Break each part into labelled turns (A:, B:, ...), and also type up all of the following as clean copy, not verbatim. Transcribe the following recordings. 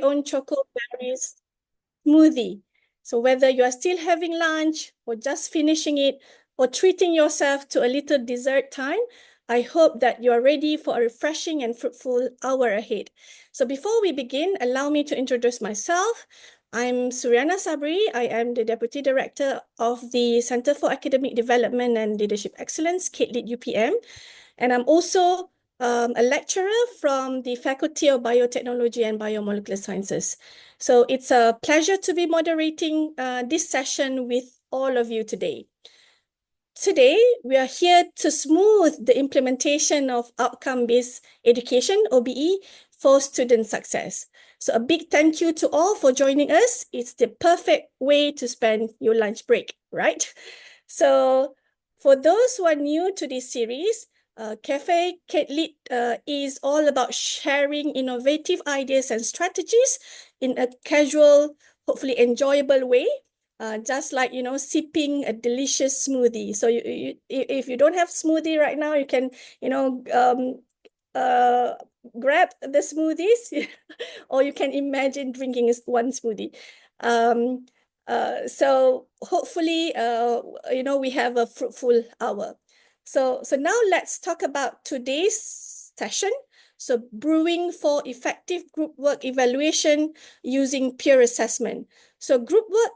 A: own ChocOBErry Smoothie. So whether you are still having lunch or just finishing it or treating yourself to a little dessert time, I hope that you are ready for a refreshing and fruitful hour ahead. So before we begin, allow me to introduce myself. I'm Suryana Sabri. I am the Deputy Director of the Center for Academic Development and Leadership Excellence, CADe-Lead UPM. And I'm also a lecturer from the Faculty of Biotechnology and Biomolecular Sciences. So it's a pleasure to be moderating this session with all of you today. Today, we are here to smooth the implementation of outcome-based education, OBE, for student success. So a big thank you to all for joining us. It's the perfect way to spend your lunch break, right? So for those who are new to this series, CADe-Lead is all about sharing innovative ideas and strategies in a casual, hopefully enjoyable way. Just like, sipping a delicious smoothie. So if you don't have smoothie right now, you can, grab the smoothies or you can imagine drinking one smoothie. So hopefully, we have a fruitful hour. So now let's talk about today's session. So brewing for effective group work evaluation using peer assessment. So group work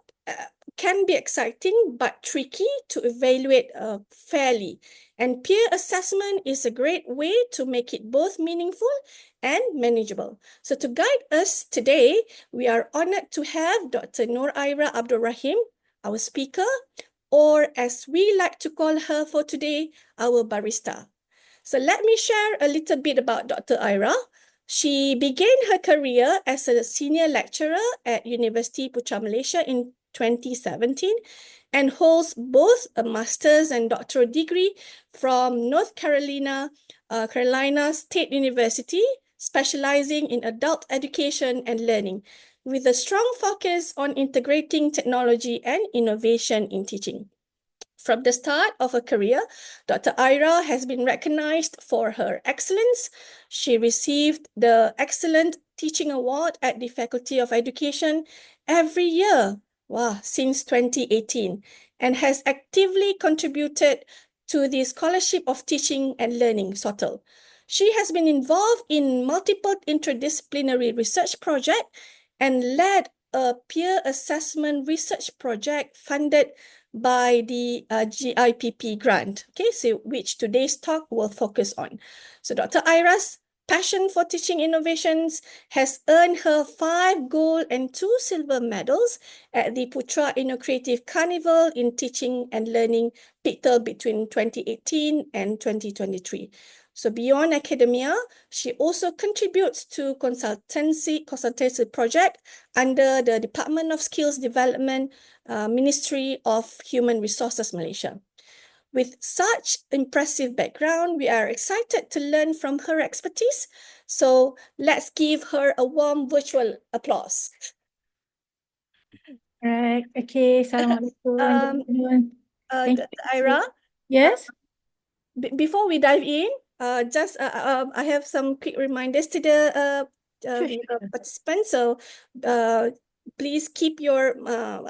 A: can be exciting but tricky to evaluate fairly. And peer assessment is a great way to make it both meaningful and manageable. So to guide us today, we are honored to have Dr. Aira Abdul Rahim, our speaker, or as we like to call her for today, our barista. So let me share a little bit about Dr. Aira. She began her career as a senior lecturer at University Putra Malaysia in 2017 and holds both a master's and doctoral degree from North Carolina State University, specializing in adult education and learning, with a strong focus on integrating technology and innovation in teaching. From the start of her career, Dr. Aira has been recognized for her excellence. She received the Excellent Teaching Award at the Faculty of Education every year, since 2018, and has actively contributed to the Scholarship of Teaching and Learning, SOTL. She has been involved in multiple interdisciplinary research projects and led a peer assessment research project funded by the GIPP grant, okay, so which today's talk will focus on. So Dr. Aira's passion for teaching innovations has earned her 5 gold and 2 silver medals at the Putra Innocreative Carnival in Teaching and Learning PITL between 2018 and 2023. So beyond academia, she also contributes to consultancy project under the Department of Skills Development, Ministry of Human Resources Malaysia. With such impressive background, we are excited to learn from her expertise. So let's give her a warm virtual applause.
B: Right. Okay. Assalamualaikum. Thank you,
A: Aira.
B: Yes.
A: Before we dive in, I have some quick reminders to the participants. So please keep your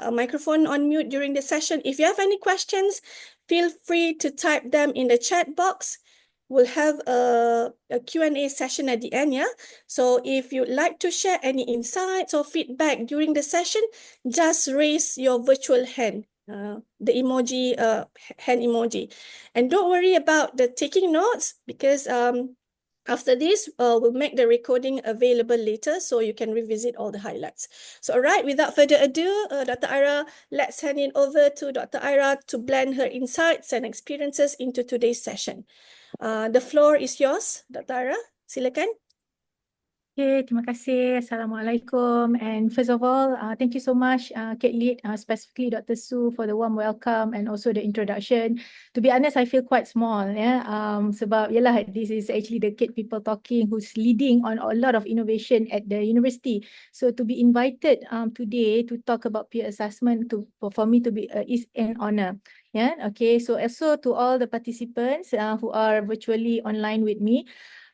A: microphone on mute during the session. If you have any questions, feel free to type them in the chat box. We'll have a Q&A session at the end, yeah? So if you'd like to share any insights or feedback during the session, just raise your virtual hand, the emoji, hand emoji. And don't worry about the taking notes because after this, we'll make the recording available later so you can revisit all the highlights. So, all right, without further ado, Dr. Aira, let's hand it over to Dr. Aira to blend her insights and experiences into today's session. The floor is yours, Dr. Aira. Silakan.
B: Okay, terima kasih. Assalamualaikum. And first of all, thank you so much, CADe-Lead, specifically Dr. Su, for the warm welcome and also the introduction. To be honest, I feel quite small, yeah. Sebab yalah, this is actually the CADe people talking who's leading on a lot of innovation at the university. So to be invited today to talk about peer assessment for me to be is an honor. Yeah. Okay. So also to all the participants who are virtually online with me.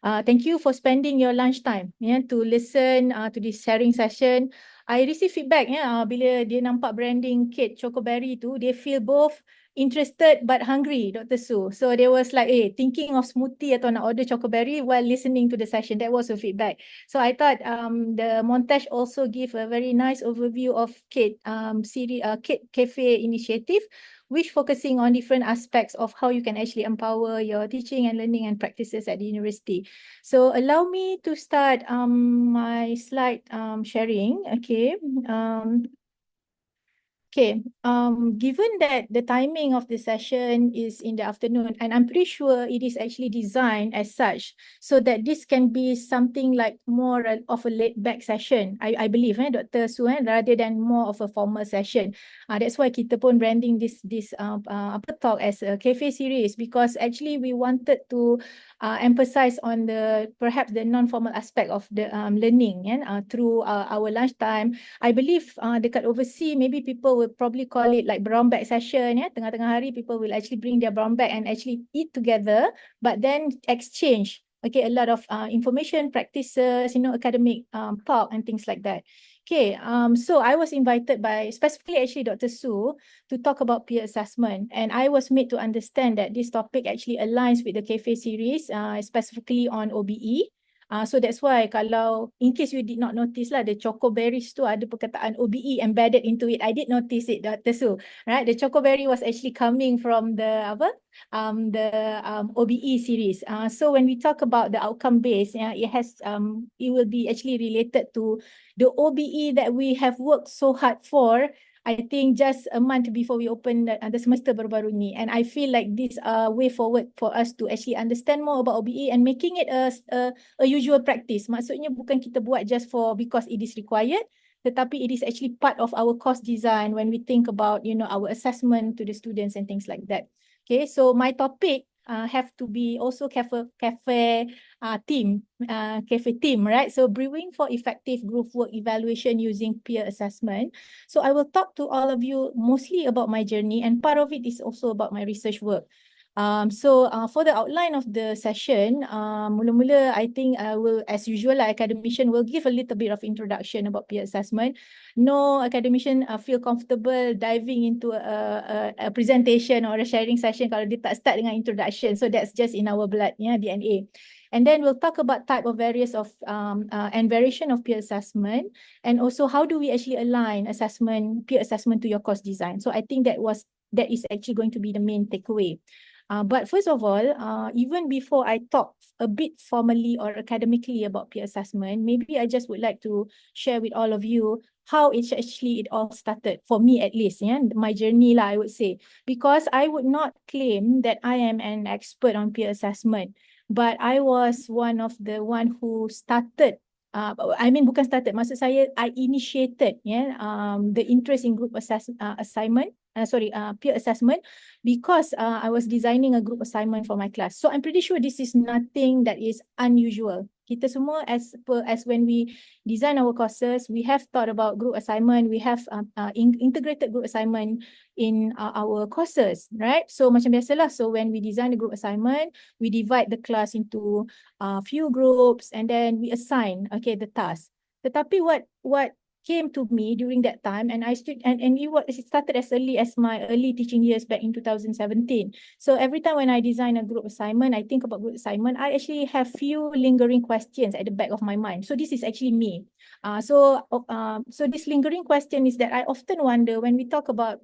B: Thank you for spending your lunchtime to listen to this sharing session. I receive feedback bila dia nampak branding CADe ChocOBErry tu, they feel both interested but hungry, Dr. Su. So they was like, thinking of smoothie atau nak order ChocOBErry while listening to the session. That was a feedback. So I thought the montage also give a very nice overview of CADe series, CADe Cafe initiative, which focusing on different aspects of how you can actually empower your teaching and learning and practices at the university. So allow me to start my slide sharing. Okay. Given that the timing of the session is in the afternoon, and I'm pretty sure it is actually designed as such so that this can be something like more of a laid back session, I believe, Dr. Su, rather than more of a formal session. That's why kita pun branding this talk as a cafe series, because actually we wanted to emphasize on perhaps the non-formal aspect of the learning through our lunchtime. I believe dekat overseas, maybe people will probably call it like brown bag session. Tengah-tengah hari, people will actually bring their brown bag and actually eat together, but then exchange. Okay, a lot of information, practices, academic talk and things like that. Okay, so I was invited by specifically actually Dr. Su to talk about peer assessment, and I was made to understand that this topic actually aligns with the cafe series, specifically on OBE. So that's why kalau in case you did not notice lah, the ChocOBErrys tu ada perkataan OBE embedded into it. I did notice it, Dr. Su. Right, the ChocOBErry was actually coming from the OBE series. So when we talk about the outcome base, it will be actually related to the OBE that we have worked so hard for. I think just a month before we open the semester baru-baru ni, and I feel like this way forward for us to actually understand more about OBE and making it a usual practice. Maksudnya bukan kita buat just because it is required, tetapi it is actually part of our course design when we think about our assessment to the students and things like that. Okay, so my topic have to be also cafe team, right? So brewing for effective group work evaluation using peer assessment. So I will talk to all of you mostly about my journey, and part of it is also about my research work. So for the outline of the session, mula-mula I think I will, as usual, academician will give a little bit of introduction about peer assessment. No academician feel comfortable diving into a presentation or a sharing session kalau dia tak start dengan introduction. So that's just in our blood, DNA. And then we'll talk about type of various of and variation of peer assessment, and also how do we actually align peer assessment to your course design. So I think that is actually going to be the main takeaway. But first of all, even before I talk a bit formally or academically about peer assessment, maybe I just would like to share with all of you how it all started, for me at least, my journey lah, I would say. Because I would not claim that I am an expert on peer assessment, but I was one who started, bukan started, maksud saya, I initiated the interest in group peer assessment, because I was designing a group assignment for my class. So I'm pretty sure this is nothing that is unusual. Kita semua as when we design our courses, we have thought about group assignment, we have integrated group assignment in our courses, right? So macam biasalah, so when we design the group assignment, we divide the class into few groups and then we assign the task. Tetapi what came to me during that time, and it started as early as my early teaching years back in 2017. So every time when I design a group assignment, I think about group assignment, I actually have few lingering questions at the back of my mind. So this is actually me. So this lingering question is that I often wonder when we talk about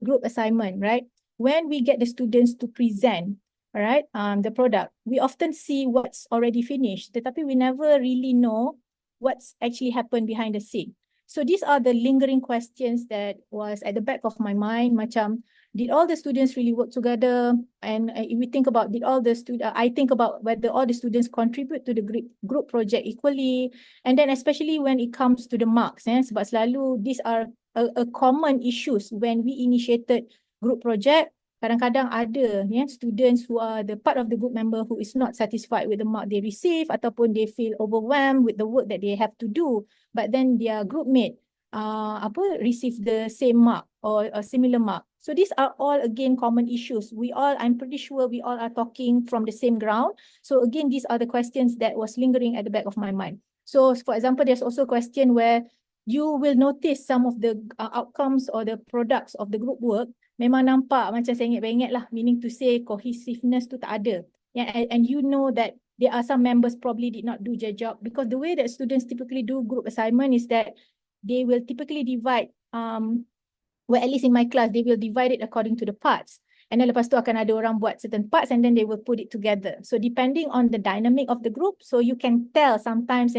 B: group assignment, right? When we get the students to present, right, the product, we often see what's already finished, tetapi we never really know what's actually happened behind the scene. So these are the lingering questions that was at the back of my mind. Macam, did all the students really work together? And if we think about I think about whether all the students contribute to the group project equally. And then especially when it comes to the marks, sebab selalu these are a common issues when we initiated group project. Kadang-kadang ada students who are the part of the group member who is not satisfied with the mark they receive, ataupun they feel overwhelmed with the work that they have to do, but then their group mate receive the same mark or a similar mark. So these are all again common issues. I'm pretty sure we all are talking from the same ground. So again, these are the questions that was lingering at the back of my mind. So for example, there's also a question where you will notice some of the outcomes or the products of the group work memang nampak macam sengit-bengit lah, meaning to say cohesiveness tu tak ada. Yeah, and you know that there are some members probably did not do their job because the way that students typically do group assignment is that they will typically divide, well, at least in my class, they will divide it according to the parts. And then lepas tu akan ada orang buat certain parts and then they will put it together. So depending on the dynamic of the group, so you can tell sometimes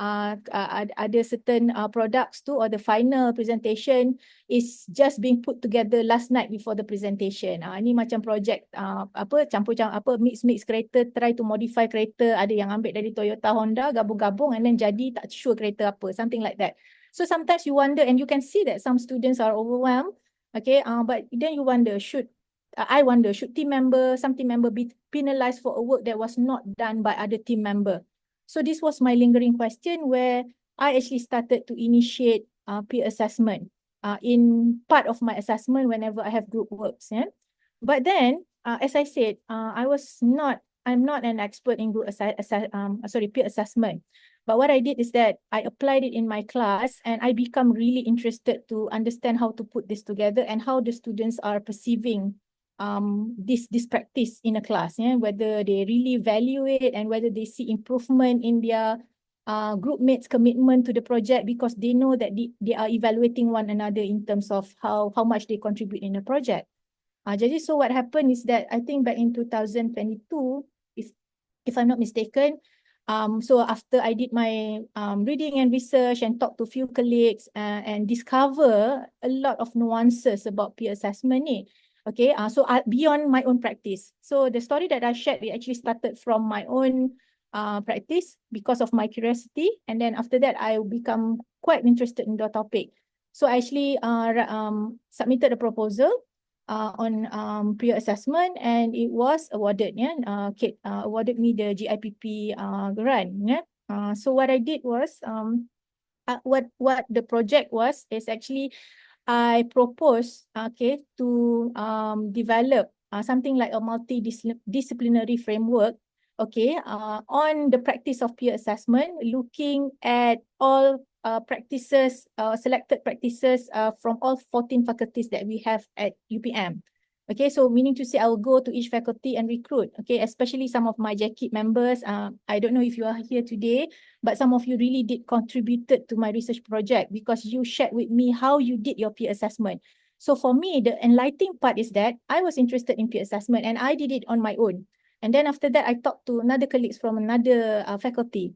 B: ada certain products tu or the final presentation is just being put together last night before the presentation. Ini macam project mix kereta, try to modify kereta, ada yang ambil dari Toyota, Honda, gabung-gabung and then jadi tak sure kereta apa, something like that. So sometimes you wonder, and you can see that some students are overwhelmed, okay, but then you wonder, should some team member be penalized for a work that was not done by other team member? So this was my lingering question where I actually started to initiate peer assessment in part of my assessment whenever I have group works. Yeah? But then, as I said, I'm not an expert in peer assessment. But what I did is that I applied it in my class and I become really interested to understand how to put this together and how the students are perceiving this practice in a class, yeah? Whether they really value it and whether they see improvement in their group mates' commitment to the project because they know that they are evaluating one another in terms of how much they contribute in the project. Jadi so what happened is that I think back in 2022, if I'm not mistaken, so after I did my reading and research and talked to few colleagues and discover a lot of nuances about peer assessment ni. Okay, so beyond my own practice. So the story that I shared, it actually started from my own practice because of my curiosity. And then after that, I become quite interested in the topic. So I actually submitted a proposal on peer assessment and it was awarded. Yeah, CADe awarded me the GIPP grant. Yeah. So what I did was what the project was is actually I proposed to develop something like a multidisciplinary framework on the practice of peer assessment, looking at all selected practices from all 14 faculties that we have at UPM. Okay, so meaning to say I'll go to each faculty and recruit, especially some of my JKIP members. I don't know if you are here today, but some of you really did contributed to my research project because you shared with me how you did your peer assessment. So for me, the enlightening part is that I was interested in peer assessment and I did it on my own. And then after that, I talked to another colleagues from another faculty.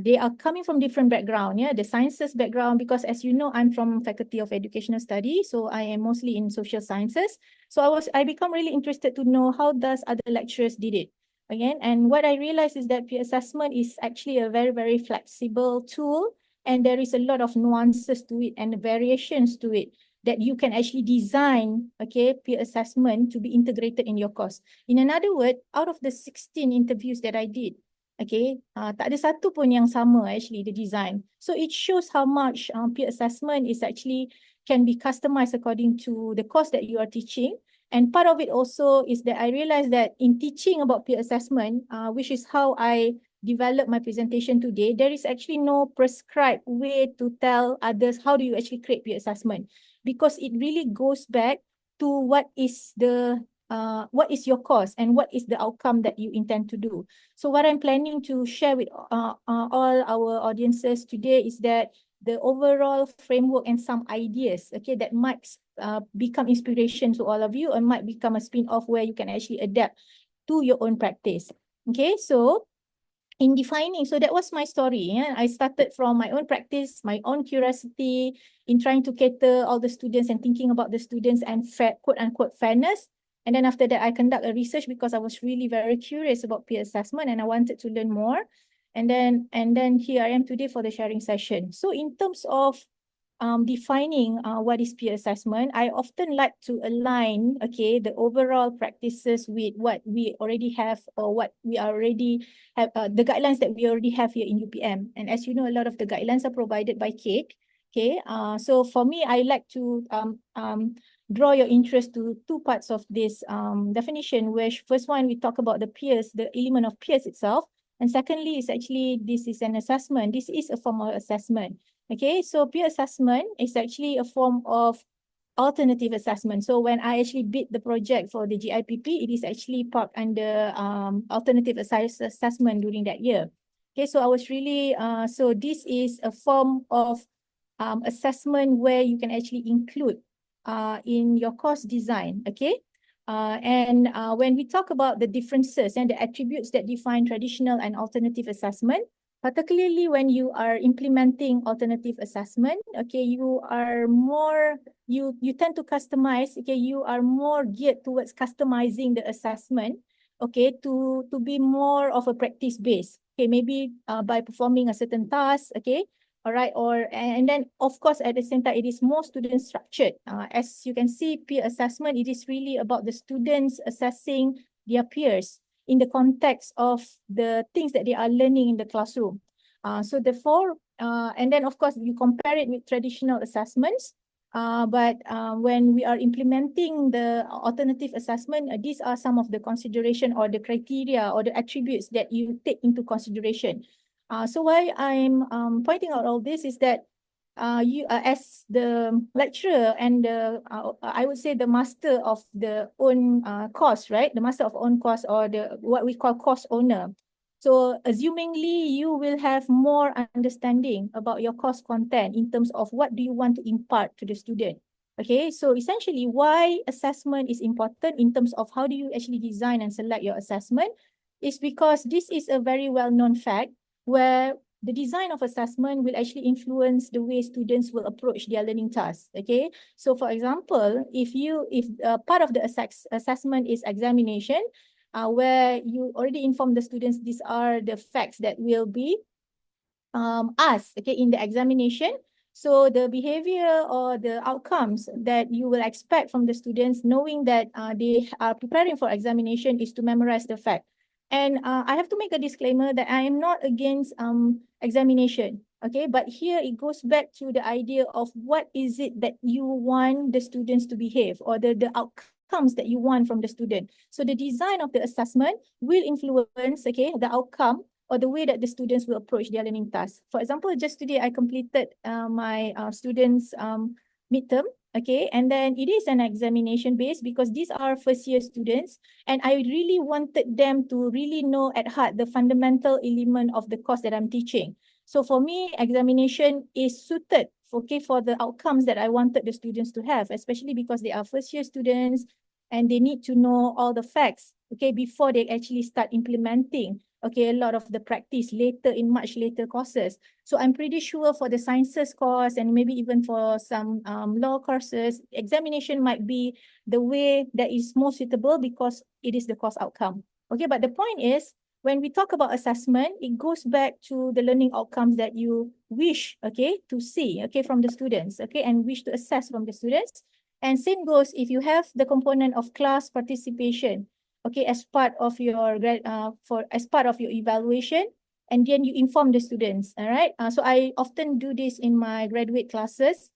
B: They are coming from different background, the sciences background, because as you know, I'm from Faculty of Educational Studies, so I am mostly in social sciences. So I become really interested to know how does other lecturers did it. Again, and what I realized is that peer assessment is actually a very, very flexible tool, and there is a lot of nuances to it and variations to it that you can actually design, peer assessment to be integrated in your course. In another word, out of the 16 interviews that I did, tak ada satu pun yang sama actually the design. So it shows how much peer assessment is actually can be customized according to the course that you are teaching. And part of it also is that I realized that in teaching about peer assessment, which is how I developed my presentation today, there is actually no prescribed way to tell others how do you actually create peer assessment, because it really goes back to what is your course and what is the outcome that you intend to do. So what I'm planning to share with all our audiences today is that the overall framework and some ideas, that might become inspiration to all of you and might become a spin-off where you can actually adapt to your own practice. So in defining, so that was my story. I started from my own practice, my own curiosity in trying to cater all the students and thinking about the students and quote unquote fairness. And then after that, I conduct a research because I was really very curious about peer assessment and I wanted to learn more. And then here I am today for the sharing session. So in terms of defining what is peer assessment, I often like to align, the overall practices with what we already have or what we already have, the guidelines that we already have here in UPM. And as you know, a lot of the guidelines are provided by CADe. Okay, so for me, I like to draw your interest to two parts of this definition, where first one, we talk about the peers, the element of peers itself. And secondly, is actually, this is an assessment. This is a form of assessment. Okay, so peer assessment is actually a form of alternative assessment. So when I actually bid the project for the GIPP, it is actually parked under alternative assessment during that year. Okay, so I was really, so this is a form of assessment where you can actually include in your course design, okay? And when we talk about the differences and the attributes that define traditional and alternative assessment, particularly when you are implementing alternative assessment, okay, you are more, you tend to customize, okay, you are more geared towards customizing the assessment, okay, to be more of a practice base, okay, maybe by performing a certain task, okay, all right, or and then of course at the same time it is more student structured. As you can see, peer assessment, it is really about the students assessing their peers in the context of the things that they are learning in the classroom. So therefore, and then of course you compare it with traditional assessments. But when we are implementing the alternative assessment, these are some of the consideration or the criteria or the attributes that you take into consideration. So why I'm pointing out all this is that you as the lecturer and the I would say the master of the own course, right? The master of own course, or the what we call course owner. So assumingly you will have more understanding about your course content in terms of what do you want to impart to the student. Okay, so essentially why assessment is important in terms of how do you actually design and select your assessment is because this is a very well-known fact where the design of assessment will actually influence the way students will approach their learning tasks. Okay, so for example, if part of the assessment is examination, where you already inform the students these are the facts that will be asked, okay, in the examination. So the behavior or the outcomes that you will expect from the students, knowing that they are preparing for examination, is to memorize the fact. And I have to make a disclaimer that I am not against examination, okay? But here it goes back to the idea of what is it that you want the students to behave, or the outcomes that you want from the student. So the design of the assessment will influence, okay, the outcome or the way that the students will approach their learning tasks. For example, just today I completed my students' midterm, okay, and then it is an examination based because these are first year students, and I really wanted them to really know at heart the fundamental element of the course that I'm teaching. So for me, examination is suited, okay, for the outcomes that I wanted the students to have, especially because they are first year students and they need to know all the facts, okay, before they actually start implementing, okay, a lot of the practice later in much later courses. So I'm pretty sure for the sciences course and maybe even for some law courses, examination might be the way that is more suitable because it is the course outcome. Okay, but the point is, when we talk about assessment, it goes back to the learning outcomes that you wish, okay, to see, okay, from the students, okay, and wish to assess from the students. And same goes if you have the component of class participation, okay, as part of your as part of your evaluation, and then you inform the students. All right. So I often do this in my graduate classes,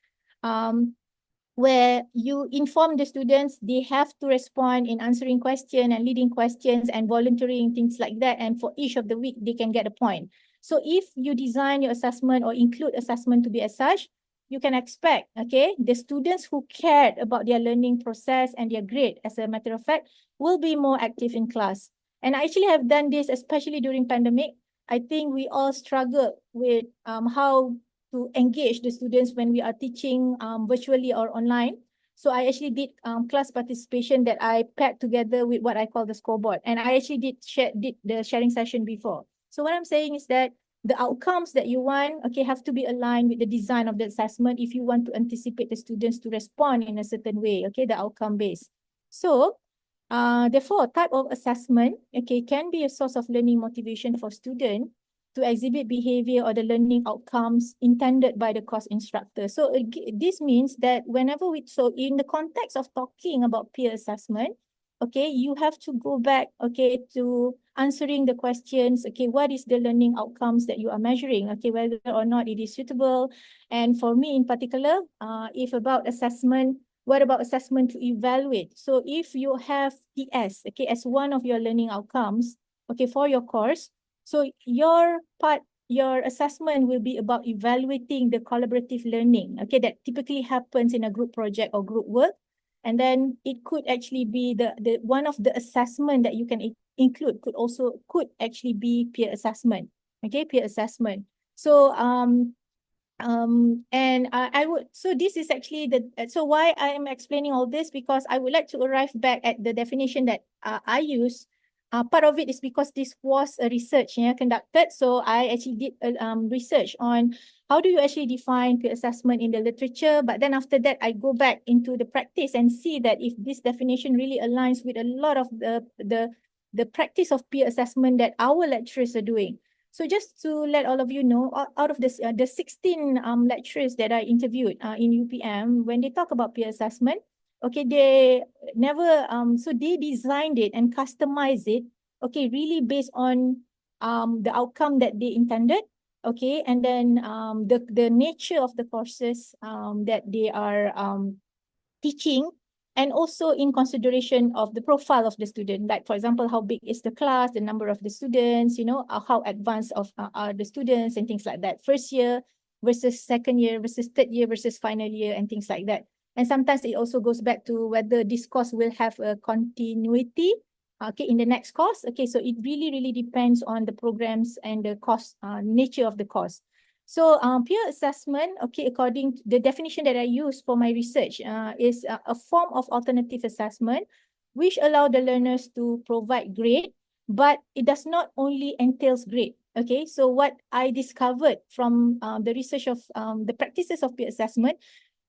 B: where you inform the students they have to respond in answering questions and leading questions and volunteering, things like that. And for each of the week, they can get a point. So if you design your assessment or include assessment to be as such, you can expect, okay, the students who cared about their learning process and their grade, as a matter of fact, will be more active in class. And I actually have done this, especially during pandemic. I think we all struggle with how to engage the students when we are teaching virtually or online. So I actually did class participation that I paired together with what I call the scoreboard. And I actually did the sharing session before. So what I'm saying is that the outcomes that you want, okay, have to be aligned with the design of the assessment if you want to anticipate the students to respond in a certain way, okay, the outcome based. So therefore, type of assessment, okay, can be a source of learning motivation for students to exhibit behavior or the learning outcomes intended by the course instructor. So this means that whenever so in the context of talking about peer assessment, okay, you have to go back, okay, to answering the questions, okay, what is the learning outcomes that you are measuring, okay, whether or not it is suitable. And for me in particular, if about assessment, what about assessment to evaluate? So if you have PS, okay, as one of your learning outcomes, okay, for your course, so your assessment will be about evaluating the collaborative learning, okay, that typically happens in a group project or group work. And then it could actually be the one of the assessment that you can include could actually be peer assessment, okay, peer assessment. So and I would, so this is actually so why I am explaining all this, because I would like to arrive back at the definition that I use. Part of it is because this was a research conducted. So I actually did research on how do you actually define peer assessment in the literature. But then after that, I go back into the practice and see that if this definition really aligns with a lot of the practice of peer assessment that our lecturers are doing. So just to let all of you know, out of this, the 16 lecturers that I interviewed in UPM, when they talk about peer assessment, okay, they never, so they designed it and customized it, okay, really based on the outcome that they intended, okay, and then the nature of the courses that they are teaching, and also in consideration of the profile of the student. Like, for example, how big is the class, the number of the students, how advanced are the students and things like that. First year versus second year versus third year versus final year and things like that. And sometimes it also goes back to whether this course will have a continuity, okay, in the next course. Okay, so it really, really depends on the programs and the course, nature of the course. So peer assessment, okay, according to the definition that I use for my research, is a form of alternative assessment which allow the learners to provide grade, but it does not only entails grade. Okay, so what I discovered from the research of the practices of peer assessment,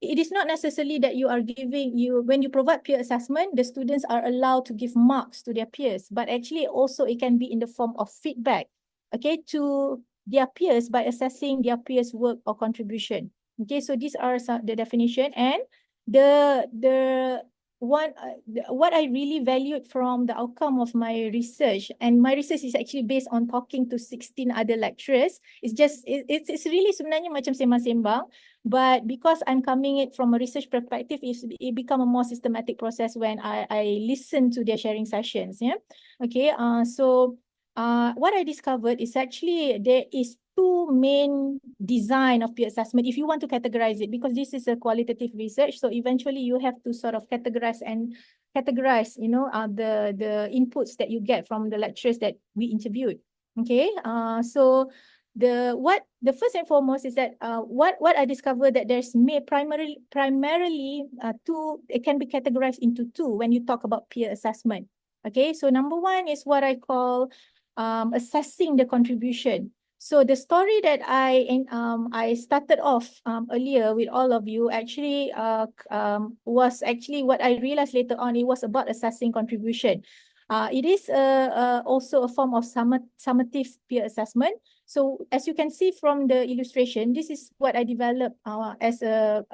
B: it is not necessarily that you are when you provide peer assessment, the students are allowed to give marks to their peers, but actually also it can be in the form of feedback, okay, to their peers by assessing their peers' work or contribution. Okay, so these are the definition, and the one what I really valued from the outcome of my research, and my research is actually based on talking to 16 other lecturers. It's really sebenarnya macam sembang-sembang, but because I'm coming it from a research perspective, it become a more systematic process when I listen to their sharing sessions. Yeah, okay. So what I discovered is actually there is two main design of peer assessment if you want to categorize it, because this is a qualitative research. So eventually you have to sort of categorize, the inputs that you get from the lecturers that we interviewed. Okay. So the first and foremost is that what I discovered that there's primarily two, it can be categorized into two when you talk about peer assessment. Okay, so number one is what I call assessing the contribution. So the story that I started off earlier with all of you actually was actually what I realized later on. It was about assessing contribution. It is also a form of summative peer assessment. So as you can see from the illustration, this is what I developed as a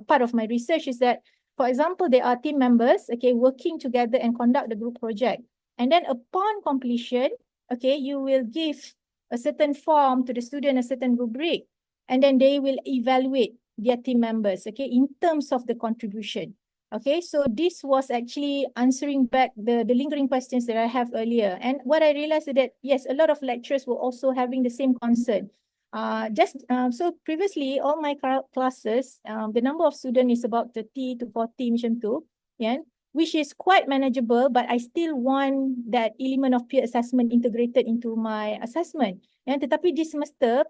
B: part of my research, is that, for example, there are team members, okay, working together and conduct the group project. And then upon completion, okay, you will give a certain form to the student, a certain rubric, and then they will evaluate their team members, okay, in terms of the contribution. Okay, so this was actually answering back the lingering questions that I have earlier. And what I realized is that, yes, a lot of lecturers were also having the same concern. So previously, all my classes, the number of students is about 30 to 40 macam tu, yeah, which is quite manageable, but I still want that element of peer assessment integrated into my assessment. Yeah, tetapi this semester,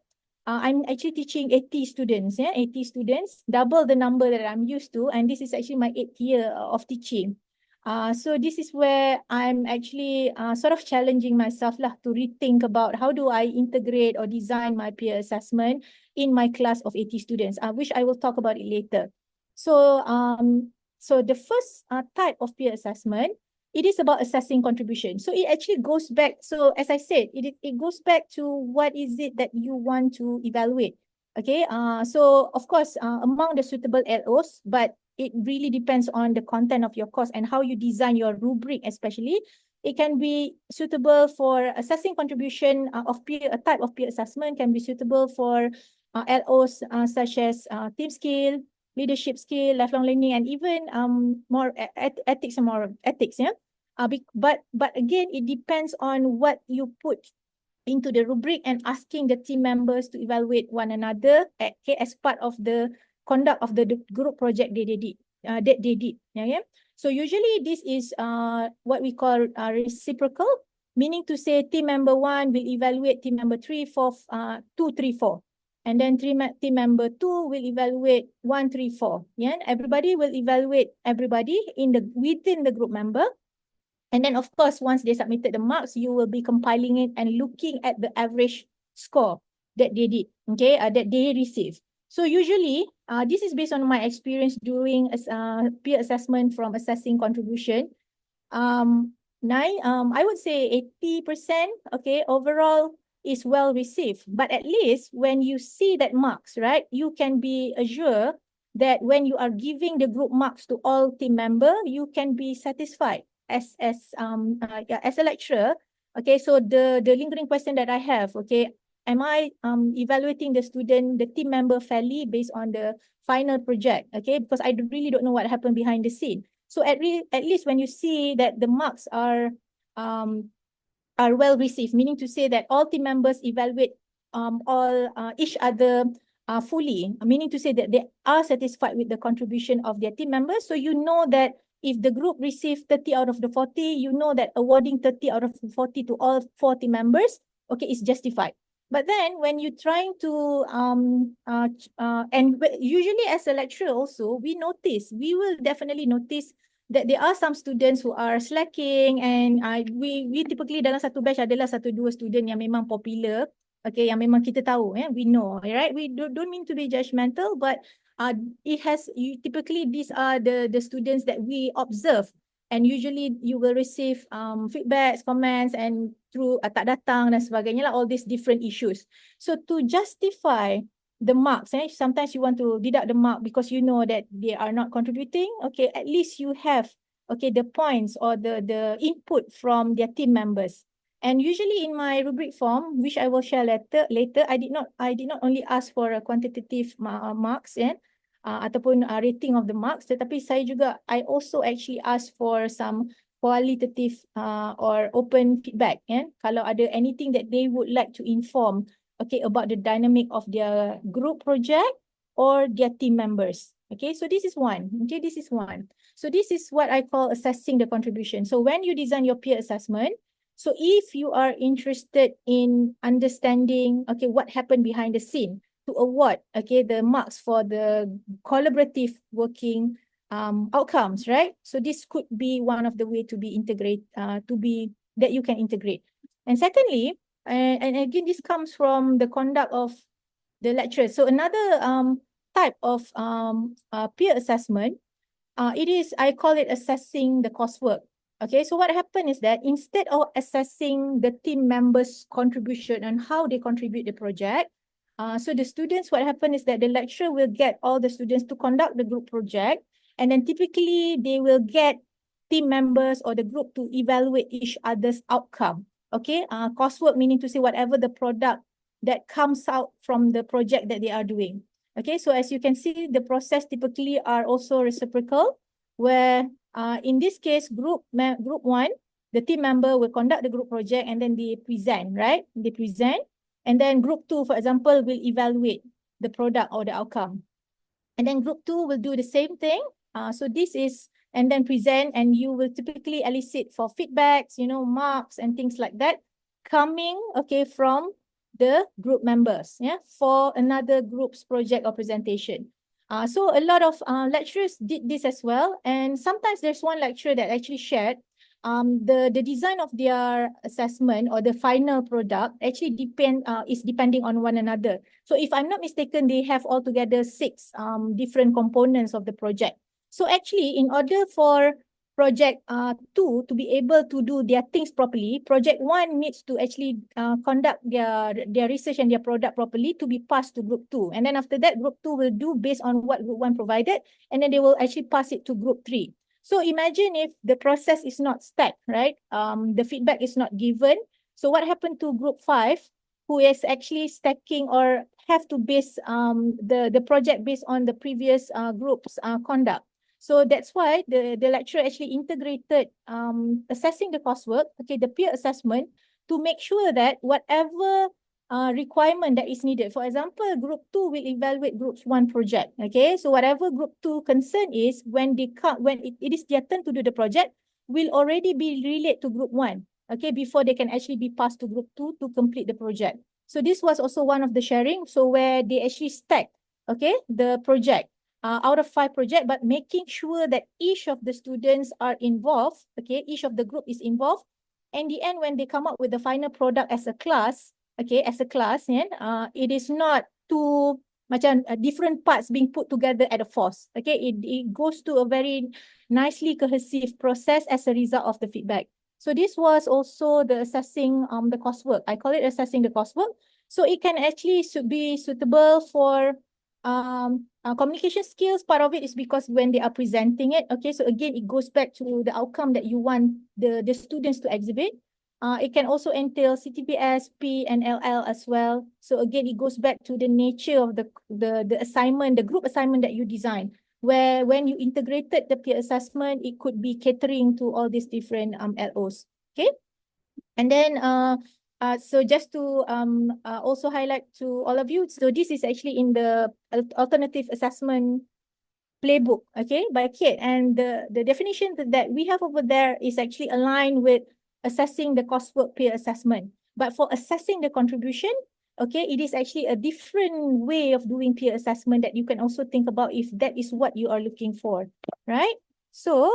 B: I'm actually teaching 80 students, 80 students, double the number that I'm used to, and this is actually my 8th year of teaching. So this is where I'm actually sort of challenging myself lah to rethink about how do I integrate or design my peer assessment in my class of 80 students, which I will talk about it later. So so the first type of peer assessment, it is about assessing contribution. So it actually goes back. So as I said, it goes back to what is it that you want to evaluate. Okay, so of course, among the suitable LOs, but it really depends on the content of your course and how you design your rubric especially. It can be suitable for assessing contribution of peer, a type of peer assessment can be suitable for LOs such as team skill, leadership skill, lifelong learning, and even more ethics and moral ethics, yeah. But again, it depends on what you put into the rubric and asking the team members to evaluate one another okay, as part of the conduct of the group project that they did. Yeah. So usually this is what we call reciprocal, meaning to say team member 1 will evaluate team member 3, 4, 2, 3, 4. And then team member 2 will evaluate 1, 3, 4. Yeah, everybody will evaluate everybody within the group member. And then, of course, once they submitted the marks, you will be compiling it and looking at the average score that they did, okay, that they received. So usually, this is based on my experience doing peer assessment from assessing contribution. I would say 80%, okay, overall is well received. But at least when you see that marks, right, you can be assured that when you are giving the group marks to all team member, you can be satisfied as a lecturer. Okay, so the lingering question that I have, okay, am I evaluating the team member fairly based on the final project? Okay, because I really don't know what happened behind the scene. So at least when you see that the marks are well received, meaning to say that all team members evaluate all each other fully, meaning to say that they are satisfied with the contribution of their team members. So you know that if the group receives 30 out of the 40, you know that awarding 30 out of 40 to all 40 members, okay, is justified. But then when you're trying to, usually as a lecturer also, we will definitely notice that there are some students who are slacking, and we typically dalam satu batch adalah satu dua student yang memang popular, okay, yang memang kita tahu, we know, right? We don't mean to be judgmental, but typically these are the students that we observe, and usually you will receive feedbacks, comments, and through tak datang dan sebagainya lah, all these different issues. So to justify the marks, sometimes you want to deduct the mark because you know that they are not contributing, okay, at least you have, okay, the points or the input from their team members. And usually in my rubric form, which I will share later, I did not only ask for a quantitative marks, ataupun rating of the marks, tetapi I also actually ask for some qualitative or open feedback, kalau ada anything that they would like to inform, okay, about the dynamic of their group project or their team members. Okay, so this is one. Okay, this is one. So this is what I call assessing the contribution. So when you design your peer assessment, so if you are interested in understanding, okay, what happened behind the scene to award, okay, the marks for the collaborative working outcomes, right? So this could be one of the way to be that you can integrate. And secondly, and again, this comes from the conduct of the lecturers. So another type of peer assessment, I call it assessing the coursework. Okay, so what happened is that instead of assessing the team members' contribution and how they contribute the project, so the students, what happened is that the lecturer will get all the students to conduct the group project, and then typically they will get team members or the group to evaluate each other's outcome. Okay, coursework meaning to say whatever the product that comes out from the project that they are doing. Okay, so as you can see, the process typically are also reciprocal, where in this case, group 1, the team member will conduct the group project and then they present, right? They present. And then group 2, for example, will evaluate the product or the outcome. And then group 2 will do the same thing. So this is, and then present, and you will typically elicit for feedbacks, marks and things like that coming, okay, from the group members, for another group's project or presentation. So a lot of lecturers did this as well. And sometimes there's one lecturer that actually shared the design of their assessment or the final product actually is depending on one another. So if I'm not mistaken, they have altogether 6 different components of the project. So actually, in order for project 2 to be able to do their things properly, project 1 needs to actually conduct their research and their product properly to be passed to group 2. And then after that, group 2 will do based on what group 1 provided, and then they will actually pass it to group 3. So imagine if the process is not stacked, right? The feedback is not given. So what happened to group 5, who is actually stacking or have to base the project based on the previous group's conduct? So that's why the lecturer actually integrated assessing the coursework, okay, the peer assessment, to make sure that whatever requirement that is needed. For example, group 2 will evaluate group 1 project. Okay, so whatever group 2 concern is, when it is their turn to do the project, will already be relayed to group 1. Okay, before they can actually be passed to group 2 to complete the project. So this was also one of the sharing. So where they actually stack, okay, the project out of 5 projects, but making sure that each of the students are involved, okay, each of the group is involved. And the end, when they come up with the final product as a class, okay, as a class, it is not two macam different parts being put together at a force. Okay, it goes to a very nicely cohesive process as a result of the feedback. So this was also the assessing the coursework. I call it assessing the coursework. So it can actually be suitable for communication skills. Part of it is because when they are presenting it, okay, so again, it goes back to the outcome that you want the students to exhibit. It can also entail CTPS, P, and LL as well. So again, it goes back to the nature of the assignment, the group assignment that you design, where when you integrated the peer assessment, it could be catering to all these different LOs. Okay. And then so just to also highlight to all of you, so this is actually in the alternative assessment playbook, okay, by CADe. And the definition that we have over there is actually aligned with assessing the coursework peer assessment. But for assessing the contribution, okay, it is actually a different way of doing peer assessment that you can also think about if that is what you are looking for, right? So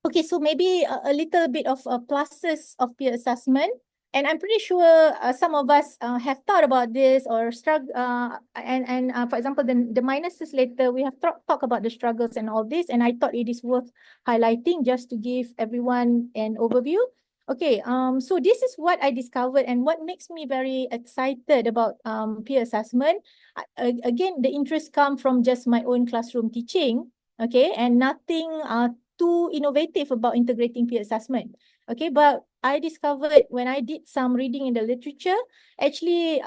B: okay, so maybe a little bit of pluses of peer assessment. And I'm pretty sure some of us have thought about this or struggle. And for example, the minuses later, we have talked about the struggles and all this. And I thought it is worth highlighting just to give everyone an overview. Okay, so this is what I discovered and what makes me very excited about peer assessment. Again, the interest comes from just my own classroom teaching. Okay, and nothing too innovative about integrating peer assessment. Okay, but I discovered when I did some reading in the literature, actually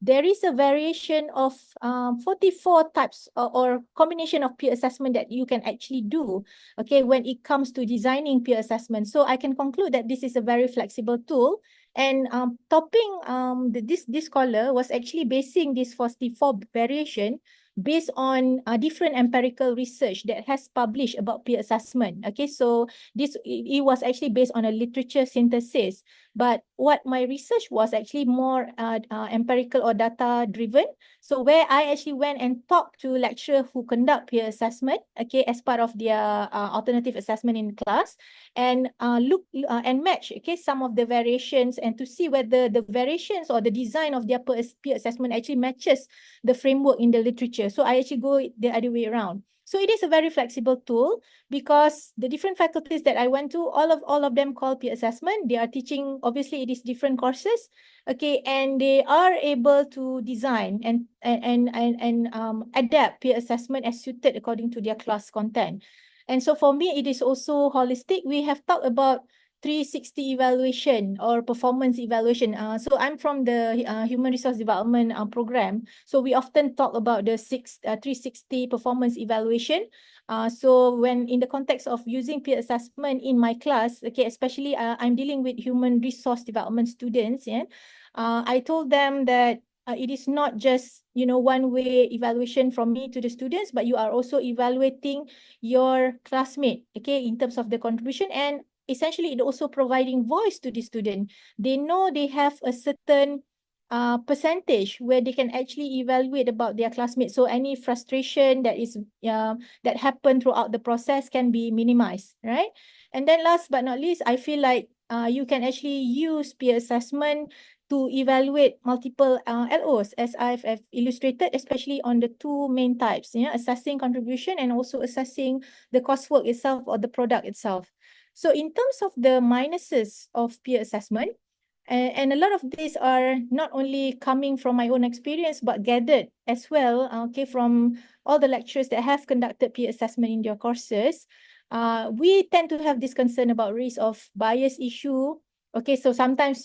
B: there is a variation of 44 types or combination of peer assessment that you can actually do, okay, when it comes to designing peer assessment. So I can conclude that this is a very flexible tool. And this scholar was actually basing this 44 variation based on different empirical research that has published about peer assessment. Okay, so it was actually based on a literature synthesis. But what my research was actually more empirical or data driven. So where I actually went and talked to lecturers who conduct peer assessment, okay, as part of their alternative assessment in class, and look and match, okay, some of the variations and to see whether the variations or the design of their peer assessment actually matches the framework in the literature. So I actually go the other way around. So it is a very flexible tool because the different faculties that I went to, all of them call peer assessment. They are teaching, obviously it is different courses, okay, and they are able to design and adapt peer assessment as suited according to their class content. And so for me, it is also holistic. We have talked about 360 evaluation or performance evaluation. So I'm from the Human Resource Development program. So we often talk about the 360 performance evaluation. So when in the context of using peer assessment in my class, okay, especially I'm dealing with human resource development students, yeah, I told them that it is not just, you know, one-way evaluation from me to the students, but you are also evaluating your classmate, okay, in terms of the contribution, and essentially it also providing voice to the student. They know they have a certain percentage where they can actually evaluate about their classmates. So any frustration that is that happened throughout the process can be minimized, right? And then last but not least, I feel like you can actually use peer assessment to evaluate multiple LOs, as I've illustrated, especially on the two main types, assessing contribution and also assessing the coursework itself or the product itself. So in terms of the minuses of peer assessment, and a lot of these are not only coming from my own experience, but gathered as well, from all the lecturers that have conducted peer assessment in their courses. We tend to have this concern about risk of bias issue. Okay, so sometimes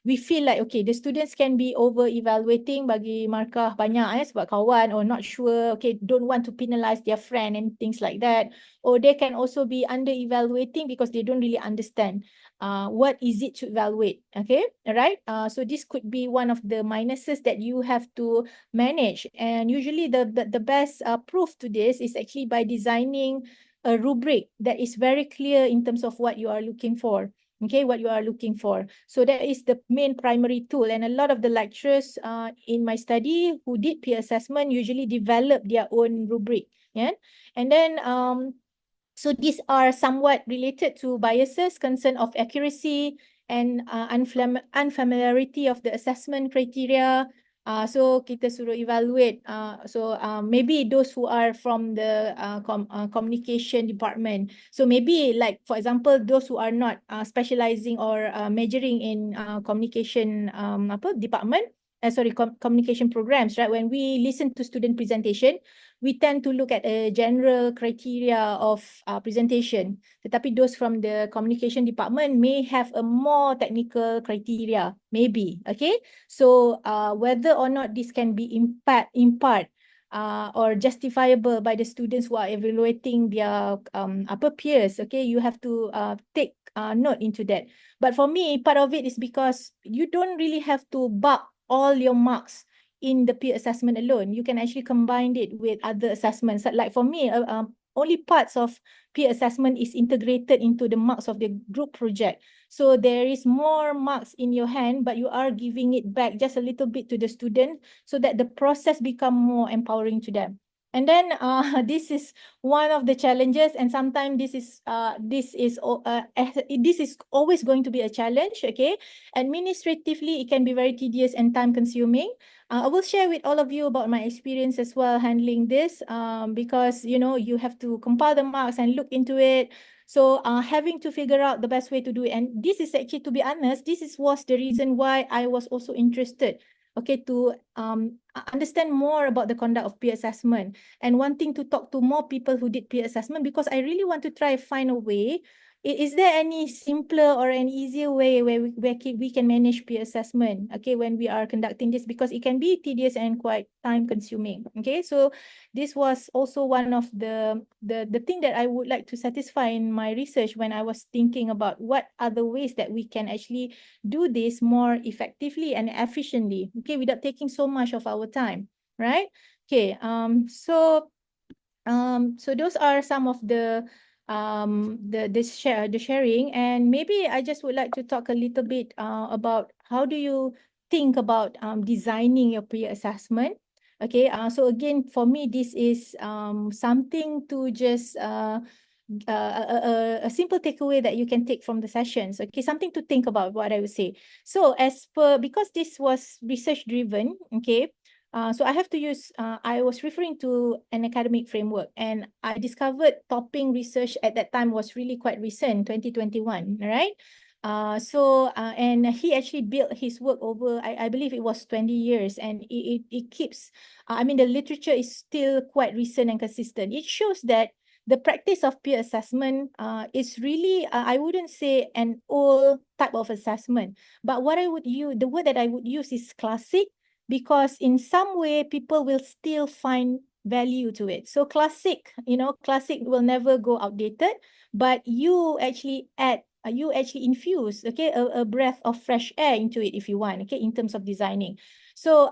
B: we feel like, okay, the students can be over-evaluating bagi markah banyak sebab kawan or not sure, okay, don't want to penalize their friend and things like that. Or they can also be under-evaluating because they don't really understand what is it to evaluate, okay, all right? So this could be one of the minuses that you have to manage. And usually the best proof to this is actually by designing a rubric that is very clear in terms of what you are looking for. Okay, what you are looking for. So that is the main primary tool. And a lot of the lecturers in my study who did peer assessment usually develop their own rubric. Yeah. And then so these are somewhat related to biases, concern of accuracy, and unfamiliarity of the assessment criteria. So kita suruh evaluate. Maybe those who are from the communication department. So maybe like, for example, those who are not specializing or majoring in communication department, communication programs, right? When we listen to student presentation, we tend to look at a general criteria of presentation. Tetapi those from the communication department may have a more technical criteria, maybe, okay? So whether or not this can be in part or justifiable by the students who are evaluating their peers, okay? You have to take note into that. But for me, part of it is because you don't really have to bulk all your marks in the peer assessment alone. You can actually combine it with other assessments. Like for me, only parts of peer assessment is integrated into the marks of the group project. So there is more marks in your hand, but you are giving it back just a little bit to the student so that the process become more empowering to them. And then this is one of the challenges, and sometimes this is always going to be a challenge. Okay, administratively it can be very tedious and time consuming. I will share with all of you about my experience as well handling this, because you have to compile the marks and look into it. So having to figure out the best way to do it, and this is actually, to be honest, was the reason why I was also interested, okay, to understand more about the conduct of peer assessment and wanting to talk to more people who did peer assessment, because I really want to try find a way. Is there any simpler or an easier way where we can manage peer assessment, okay, when we are conducting this, because it can be tedious and quite time consuming. Okay, so this was also one of the thing that I would like to satisfy in my research when I was thinking about what other ways that we can actually do this more effectively and efficiently, okay, without taking so much of our time, right? Okay, so those are some of the sharing, and maybe I just would like to talk a little bit about how do you think about designing your peer assessment. Okay, so again, for me, this is something to just a simple takeaway that you can take from the sessions. Okay, something to think about, what I would say. So because this was research driven, okay, so I have to use, I was referring to an academic framework, and I discovered topping research at that time was really quite recent, 2021, right? And he actually built his work over, I believe it was 20 years, and it keeps, the literature is still quite recent and consistent. It shows that the practice of peer assessment is really, I wouldn't say an old type of assessment, but the word that I would use is classic, because in some way people will still find value to it. So classic will never go outdated, but you actually infuse, okay, a breath of fresh air into it if you want, okay, in terms of designing. So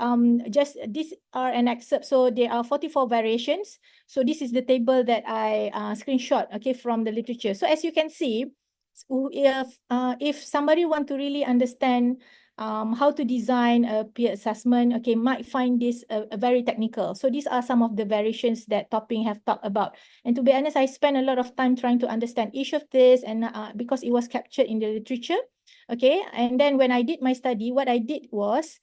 B: just these are an excerpt. So there are 44 variations. So this is the table that I screenshot, okay, from the literature. So as you can see, if somebody want to really understand how to design a peer assessment, okay, might find this very technical. So these are some of the variations that Topping have talked about. And to be honest, I spent a lot of time trying to understand each of this, and because it was captured in the literature, okay. And then when I did my study, what I did was,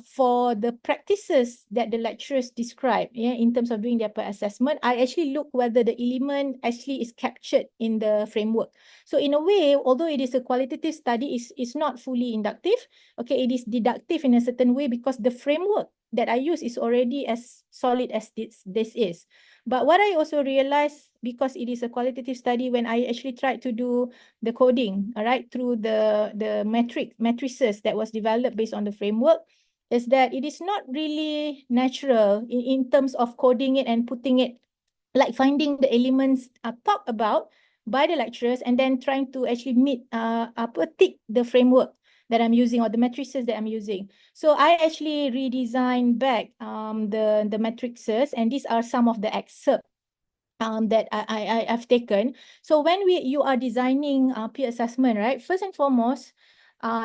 B: for the practices that the lecturers describe, yeah, in terms of doing their peer assessment, I actually look whether the element actually is captured in the framework. So in a way, although it is a qualitative study, it's not fully inductive. Okay, it is deductive in a certain way because the framework that I use is already as solid as this is. But what I also realized, because it is a qualitative study, when I actually tried to do the coding, all right, through the matrices that was developed based on the framework, is that it is not really natural in terms of coding it and putting it, like finding the elements talked about by the lecturers and then trying to actually tick the framework that I'm using or the matrices that I'm using. So I actually redesigned back the matrices, and these are some of the excerpts that I've taken. So when you are designing peer assessment, right? First and foremost,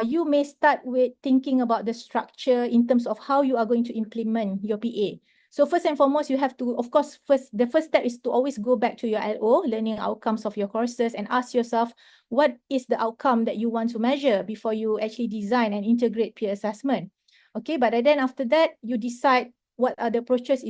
B: you may start with thinking about the structure in terms of how you are going to implement your PA. So first and foremost, you have to, of course, the first step is to always go back to your LO, learning outcomes of your courses, and ask yourself, what is the outcome that you want to measure before you actually design and integrate peer assessment? Okay, but then after that, you decide what are the approaches.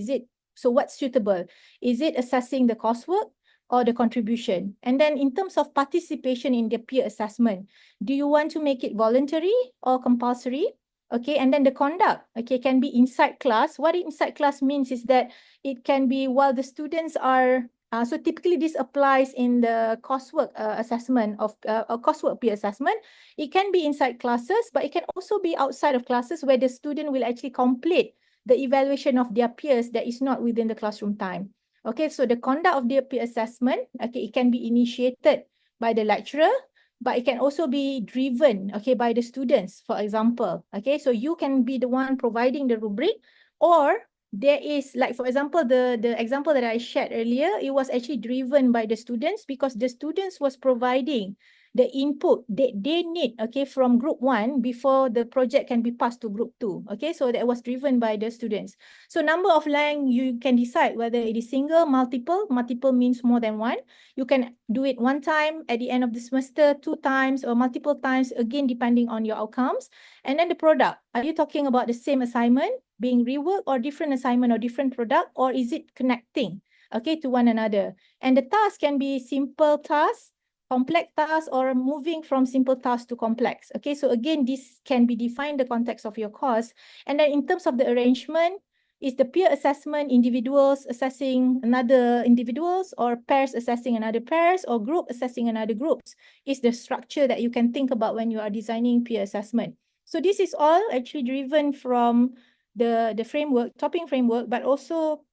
B: So what's suitable? Is it assessing the coursework or the contribution? And then in terms of participation in the peer assessment, do you want to make it voluntary or compulsory? Okay, and then the conduct, okay, can be inside class. What inside class means is that it can be while the students are, so typically this applies in the coursework assessment of coursework peer assessment. It can be inside classes, but it can also be outside of classes where the student will actually complete the evaluation of their peers that is not within the classroom time. Okay, so the conduct of their peer assessment, okay, it can be initiated by the lecturer, but it can also be driven, okay, by the students, for example. Okay, so you can be the one providing the rubric, or there is, like, for example, the example that I shared earlier, it was actually driven by the students because the students was providing the input that they need, okay, from group 1 before the project can be passed to group 2. Okay, so that was driven by the students. So number of length, you can decide whether it is single, multiple. Multiple means more than one. You can do it one time at the end of the semester, 2 times, or multiple times, again, depending on your outcomes. And then the product, are you talking about the same assignment being reworked, or different assignment or different product, or is it connecting, okay, to one another? And the task can be simple tasks, complex tasks, or moving from simple tasks to complex. Okay, so again, this can be defined the context of your course. And then in terms of the arrangement, is the peer assessment individuals assessing another individuals, or pairs assessing another pairs, or group assessing another groups? Is the structure that you can think about when you are designing peer assessment. So this is all actually driven from the framework, Topping framework, but also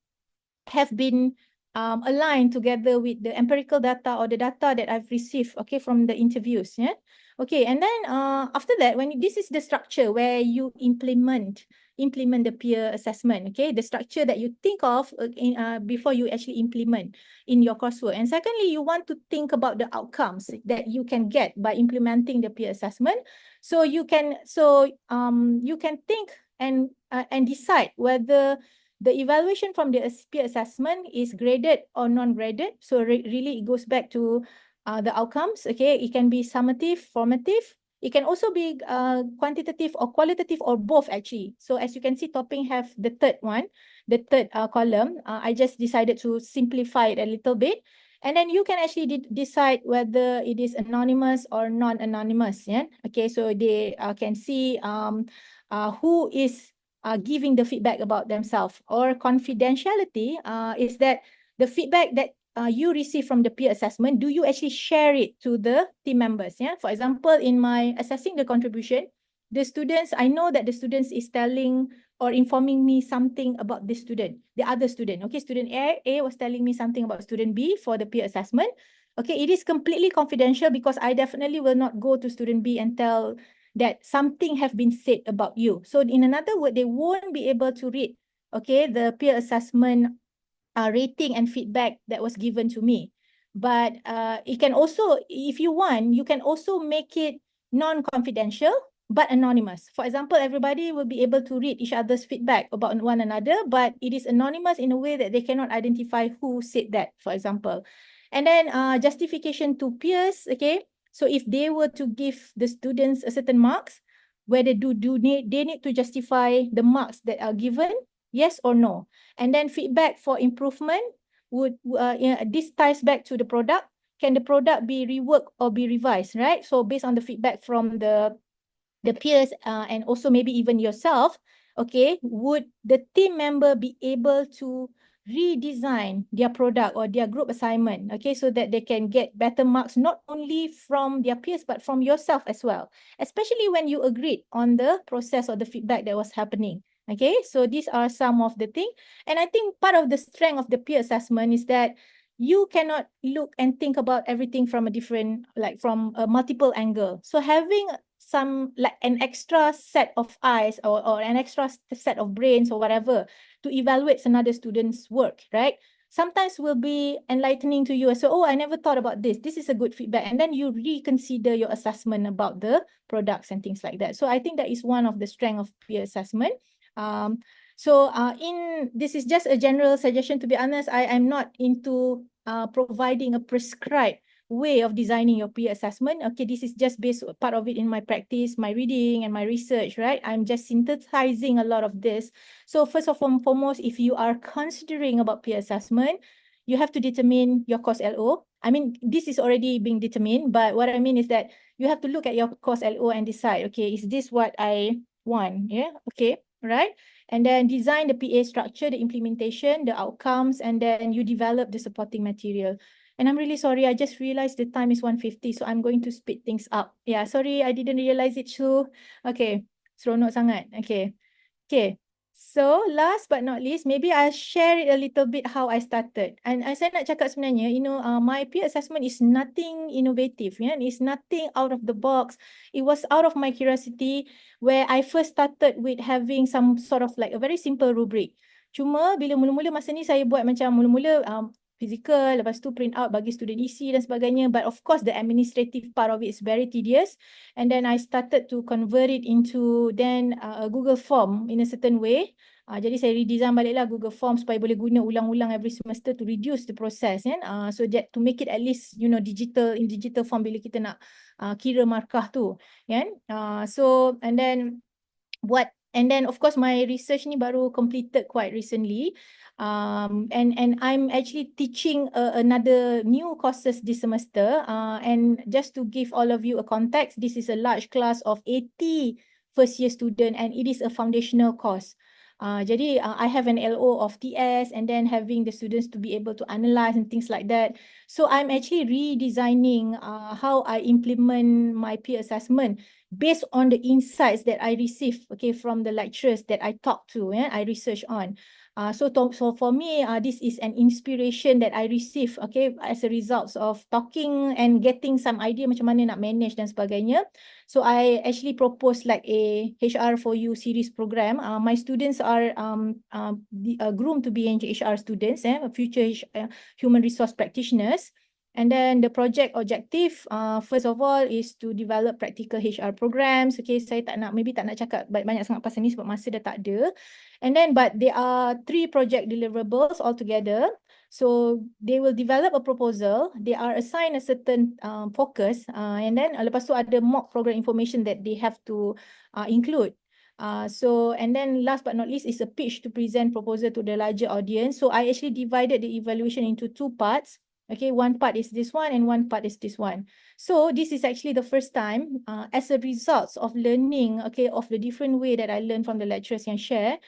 B: have been aligned together with the empirical data or the data that I've received, okay, from the interviews. Yeah. Okay, and then after that, when this is the structure where you implement the peer assessment, okay, the structure that you think of before you actually implement in your coursework. And secondly, you want to think about the outcomes that you can get by implementing the peer assessment. So you can think and decide whether the evaluation from the peer assessment is graded or non-graded. So really it goes back to the outcomes. Okay, it can be summative, formative. It can also be quantitative or qualitative, or both actually. So as you can see, Topping have the third one, the third column. I just decided to simplify it a little bit. And then you can actually decide whether it is anonymous or non-anonymous. Yeah. Okay, so they can see who is giving the feedback about themselves. Or confidentiality is that the feedback that you receive from the peer assessment, do you actually share it to the team members? Yeah. For example, in my assessing the contribution, the students, I know that the students is telling or informing me something about this student, the other student. Okay, student A was telling me something about student B for the peer assessment. Okay, it is completely confidential because I definitely will not go to student B and tell that something have been said about you. So in another word, they won't be able to read, okay, the peer assessment rating and feedback that was given to me. But it can also, if you want, you can also make it non-confidential. but anonymous. For example, everybody will be able to read each other's feedback about one another, but it is anonymous in a way that they cannot identify who said that, for example. And then justification to peers, okay? So if they were to give the students a certain marks, whether they need to justify the marks that are given, yes or no. And then feedback for improvement would, this ties back to the product. Can the product be reworked or be revised, right? So based on the feedback from the peers and also maybe even yourself, okay, would the team member be able to redesign their product or their group assignment, okay, so that they can get better marks, not only from their peers, but from yourself as well, especially when you agreed on the process or the feedback that was happening. Okay, so these are some of the things. And I think part of the strength of the peer assessment is that you cannot look and think about everything from a different, like from a multiple angle. So having some, like an extra set of eyes or an extra set of brains or whatever to evaluate another student's work, right? Sometimes will be enlightening to you. So, oh, I never thought about this. This is a good feedback. And then you reconsider your assessment about the products and things like that. So I think that is one of the strength of peer assessment. This is just a general suggestion. To be honest, I am not into providing a prescribed way of designing your peer assessment. Okay, this is just based part of it in my practice, my reading and my research, right? I'm just synthesizing a lot of this. So first of all, foremost, if you are considering about peer assessment, you have to determine your course LO. I mean, this is already being determined, but what I mean is that you have to look at your course LO and decide, okay, is this what I want? Yeah, okay, right? And then design the PA structure, the implementation, the outcomes, and then you develop the supporting material. And I'm really sorry, I just realized the time is 1:50, so I'm going to speed things up. Yeah, sorry, I didn't realize it too. Okay, seronok sangat. Okay. Okay. So last but not least, maybe I'll share it a little bit how I started. And saya nak cakap sebenarnya, my peer assessment is nothing innovative. Yeah? It's nothing out of the box. It was out of my curiosity where I first started with having some sort of like a very simple rubric. Cuma bila mula-mula masa ni saya buat macam mula-mula physical, lepas tu print out bagi student isi dan sebagainya. But of course, the administrative part of it is very tedious. And then I started to convert it into then a Google form in a certain way. Jadi saya redesign baliklah Google Form supaya boleh guna ulang-ulang every semester to reduce the process. So that to make it at least, digital, in digital form bila kita nak kira markah tu. So, and then of course my research ni baru completed quite recently. And I'm actually teaching another new courses this semester. And just to give all of you a context, this is a large class of 80 first year student and it is a foundational course. Jadi I have an LO of TS and then having the students to be able to analyze and things like that. So I'm actually redesigning how I implement my peer assessment based on the insights that I receive, okay, from the lecturers that I talk to, I research on. So for me, this is an inspiration that I receive, okay, as a result of talking and getting some idea macam mana nak manage dan sebagainya. So I actually propose like a HR for You series program. My students are groomed to be HR students, future human resource practitioners. And then the project objective, first of all, is to develop practical HR programs. Okay, saya maybe tak nak cakap banyak sangat pasal ni sebab masa dah tak ada. And then, but there are 3 project deliverables altogether. So they will develop a proposal. They are assigned a certain focus. And then lepas tu ada mock program information that they have to include. And then last but not least is a pitch to present proposal to the larger audience. So I actually divided the evaluation into 2 parts. Okay, one part is this one and one part is this one. So this is actually the first time as a result of learning, okay, of the different way that I learned from the lecturers yang share,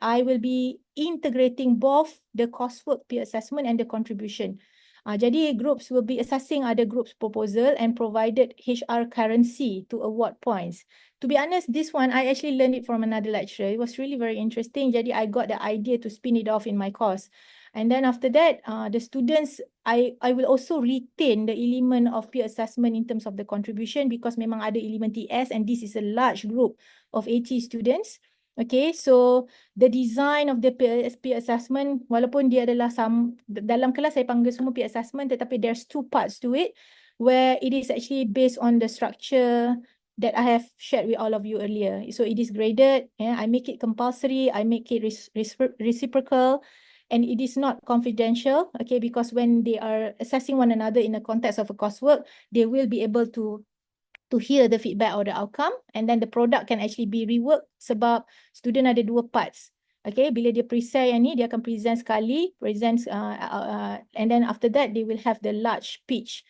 B: I will be integrating both the coursework peer assessment and the contribution. Jadi groups will be assessing other groups' proposal and provided HR currency to award points. To be honest, this one, I actually learned it from another lecturer. It was really very interesting. Jadi I got the idea to spin it off in my course. And then after that, the students, I will also retain the element of peer assessment in terms of the contribution because memang ada element TS and this is a large group of 80 students. Okay, so the design of the peer assessment, walaupun dia adalah dalam kelas saya panggil semua peer assessment, tetapi there's 2 parts to it where it is actually based on the structure, that I have shared with all of you earlier. So it is graded, I make it compulsory, I make it reciprocal, and it is not confidential, okay, because when they are assessing one another in the context of a coursework, they will be able to hear the feedback or the outcome, and then the product can actually be reworked sebab student ada dua parts. Okay, bila dia present yang ni, dia akan present sekali, and then after that, they will have the large pitch,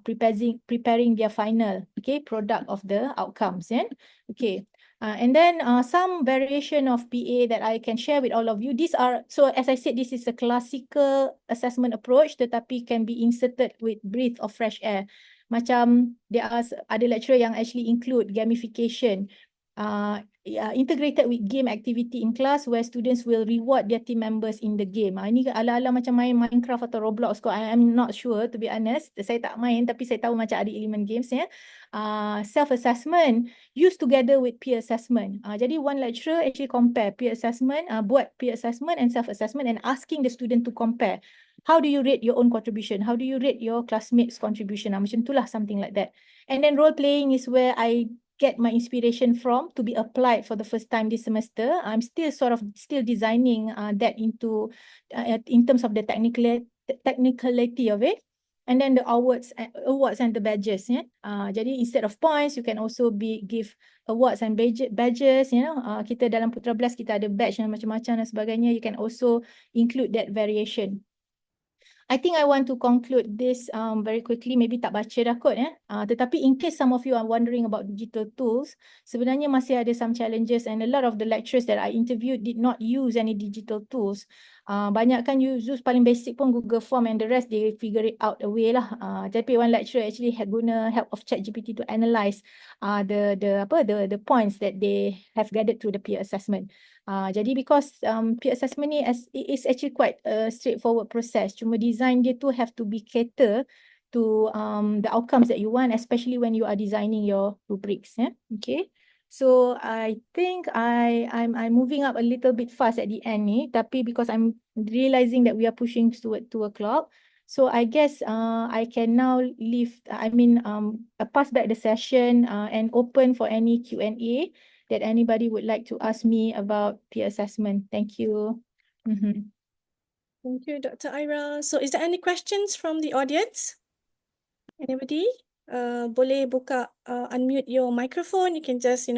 B: preparing their final, okay, product of the outcomes, yeah? Okay. And then some variation of PA that I can share with all of you. These are, so as I said, this is a classical assessment approach, tetapi can be inserted with breath of fresh air. Macam there are ada lecturer yang actually include gamification, integrated with game activity in class where students will reward their team members in the game. Ini ala-ala macam main Minecraft atau Roblox kot. I'm not sure, to be honest. Saya tak main tapi saya tahu macam ada elemen games ya. Self-assessment used together with peer assessment. Jadi one lecturer actually compare peer assessment, buat peer assessment and self-assessment and asking the student to compare. How do you rate your own contribution? How do you rate your classmates' contribution? Macam itulah, something like that. And then role playing is where I get my inspiration from to be applied for the first time this semester. I'm still designing that into in terms of the technicality of it. And then the awards and the badges, yeah. Jadi instead of points, you can also give awards and badges, you know. Kita dalam Putra Belas kita ada badge dan macam-macam dan sebagainya. You can also include that variation. I think I want to conclude this very quickly. Maybe tak baca dah kot ya. Tetapi in case some of you are wondering about digital tools, sebenarnya masih ada some challenges, and a lot of the lecturers that I interviewed did not use any digital tools. Banyak kan use paling basic pun Google Form, and the rest they figure it out a way lah. Tapi one lecturer actually had guna help of ChatGPT to analyze the points that they have gathered through the peer assessment. Jadi because peer assessment ni it is actually quite a straightforward process. Cuma design dia tu have to be cater to the outcomes that you want, especially when you are designing your rubrics. Yeah? Okay. So I think I'm moving up a little bit fast at the end ni, tapi because I'm realizing that we are pushing toward 2 o'clock. So I guess I can now pass back the session and open for any Q&A that anybody would like to ask me about peer assessment. Thank you.
A: Thank you, Dr. Aira. So is there any questions from the audience? Anybody? Boleh buka, unmute your microphone. You can just,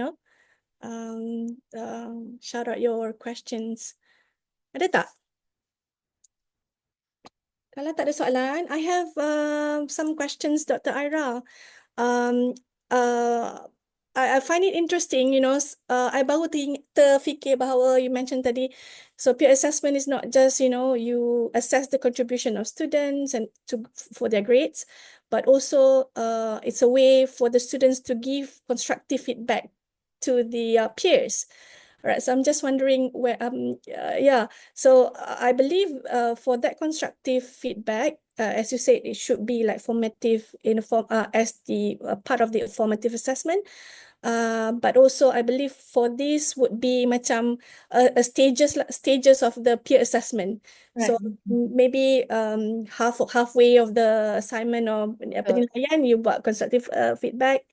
A: shout out your questions. Ada tak? Kalau tak ada soalan, I have some questions, Dr. Aira. I find it interesting, I baru terfikir bahawa you mentioned tadi, so peer assessment is not just, you assess the contribution of students and for their grades, but also it's a way for the students to give constructive feedback to the peers. Right, so I'm just wondering where, so I believe for that constructive feedback, as you said, it should be like formative as the part of the formative assessment. But also I believe for this would be macam stages of the peer assessment.
B: Right.
A: So maybe halfway of the assignment or penilaian, you buat constructive feedback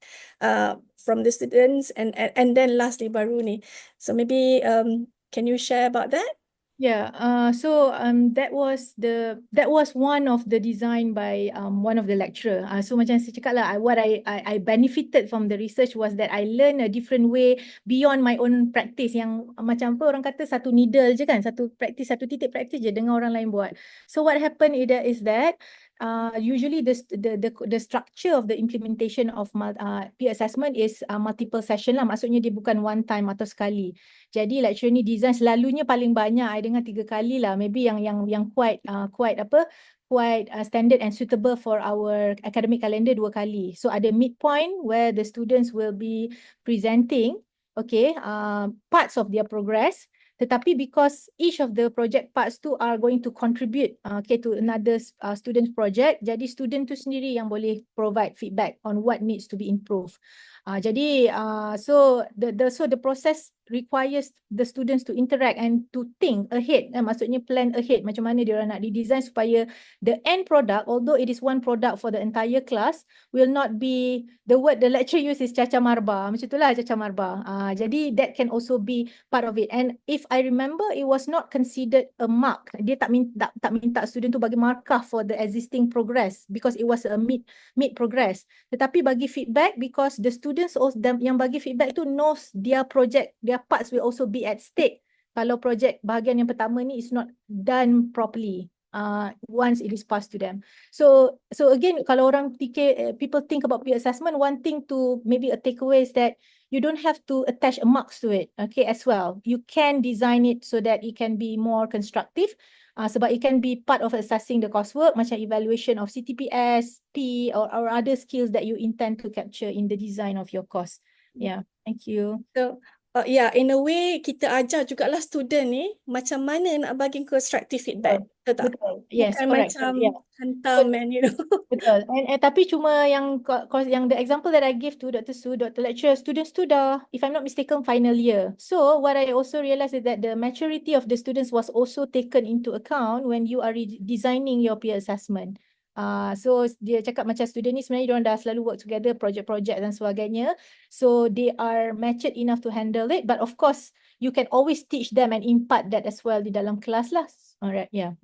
A: from the students, and then lastly baru ni. So maybe can you share about that?
B: Yeah, so that was one of the design by one of the lecturer. So macam saya cakap lah, what I benefited from the research was that I learn a different way beyond my own practice, yang macam apa orang kata satu needle je kan, satu titik practice je dengan orang lain buat. So what happened is that usually the structure of the implementation of peer assessment is multiple session lah. Maksudnya dia bukan one time atau sekali. Jadi lecturer ni design selalunya paling banyak I dengar 3 kali lah. Maybe yang quite standard and suitable for our academic calendar 2 kali. So ada midpoint where the students will be presenting, okay, parts of their progress. Tetapi because each of the project parts tu are going to contribute to another student project, jadi student tu sendiri yang boleh provide feedback on what needs to be improved. Jadi so the process requires the students to interact and to think ahead. Maksudnya plan ahead macam mana dia orang nak redesign supaya the end product, although it is one product for the entire class, will not be, the word the lecturer use is caca marba. Macam itulah caca marba. Jadi that can also be part of it. And if I remember, it was not considered a mark. Dia tak minta student tu bagi markah for the existing progress because it was a mid progress. Tetapi bagi feedback because the students also, yang bagi feedback tu knows their project, their parts will also be at stake. Kalau projek bahagian yang pertama ni is not done properly once it is passed to them. So again, kalau orang fikir, people think about peer assessment, one thing to maybe a takeaway is that you don't have to attach a marks to it, okay, as well. You can design it so that it can be more constructive. Sebab it can be part of assessing the coursework, macam evaluation of CTPS, P, or other skills that you intend to capture in the design of your course. Yeah, thank you.
A: So, in a way kita ajar jugalah student ni macam mana nak bagi constructive feedback. Betul tak?
B: Betul. Yes,
A: Bukan
B: correct.
A: macam
B: Yeah.
A: hantam and
B: Betul. And tapi cuma yang the example that I give to Dr. Su, Dr. Lecturer, students tu dah, if I'm not mistaken, final year. So what I also realized is that the maturity of the students was also taken into account when you are designing your peer assessment. So dia cakap macam student ni sebenarnya diorang dah selalu work together, project-project dan sebagainya. So they are matured enough to handle it. But of course, you can always teach them and impart that as well di dalam kelas lah. Alright, yeah.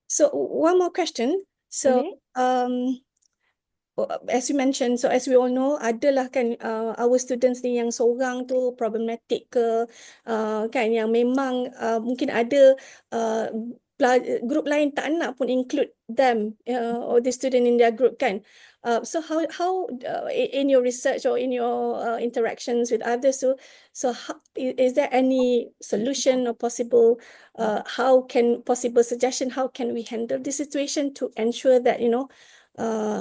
A: So one more question. So as you mentioned, so as we all know, adalah kan our students ni yang seorang tu problematic ke, kan, yang memang mungkin ada group lain tak nak pun include them or the student in their group, kan. So how in your research or in your interactions with others, so how, is there any solution or possible possible suggestion, how can we handle this situation to ensure that